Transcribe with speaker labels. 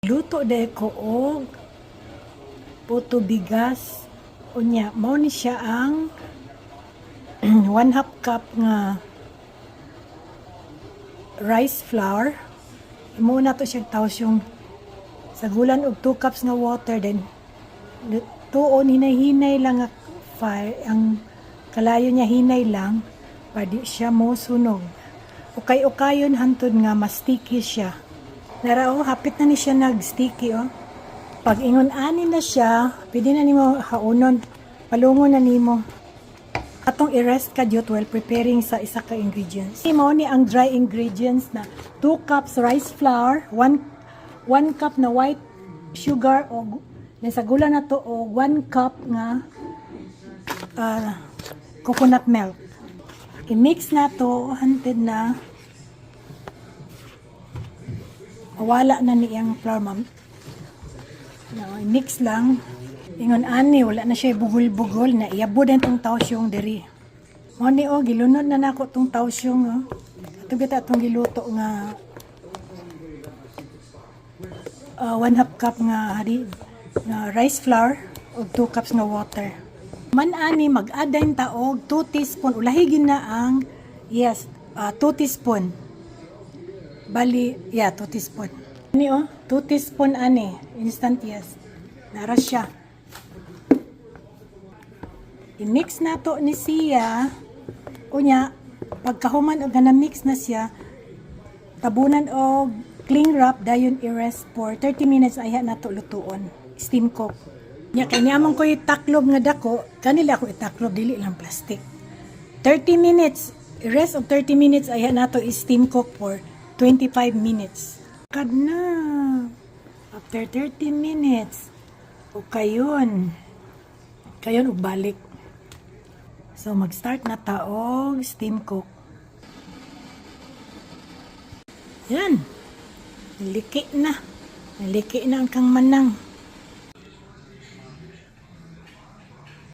Speaker 1: Luto de ko og puto bigas. Unya, mao ni siya ang 1/2 cup nga rice flour. Imo na to siyang tawsyong sagulan og 2 cups nga water, then tuon hinay-hinay lang nga fire, ang kalayo niya hinay lang pwede siya mo sunog. Ukay-ukayon hantod nga mas sticky siya. Nara hapit na ni siya nag-sticky Pag ingon ani na siya, pwede na nimo haunon, palungon na nimo. Atong i-rest ka jud while preparing sa isa ka ingredients. Imo ni ang dry ingredients na 2 cups rice flour, 1 cup na white sugar o nasagulan na to o 1 cup nga coconut milk. I-mix na to hantid na wala na niyang flour, ma'am. I-mix lang. Ingon ani, wala na siya bugol-bugol na iabod na itong tawsyong diri. Mo ni gilunod na nako itong tawsyong. Ito bita itong giluto nga 1/2 cup nga rice flour o 2 cups nga water. Man ani mag-add ta og 2 teaspoon ulahigin na ang 2 teaspoon. Bali, 2 teaspoon. Ani 2 teaspoon ani, instant Nara siya. I-mix na to ni siya. Unya, pagkahuman og na-mix na siya, tabunan og cling wrap dayon i-rest for 30 minutes ayha na to lutuon. Steam cook. Nya kay niamon ko itaklob nga dako, kanila ko itaklob dili lang plastic. 30 minutes, i-rest og 30 minutes ayha na to i-steam cook for 25 minutes. Kad na. After 30 minutes, o kayon og balik. So mag-start na taog steam cook. Yan. Naliki na ang kang manang.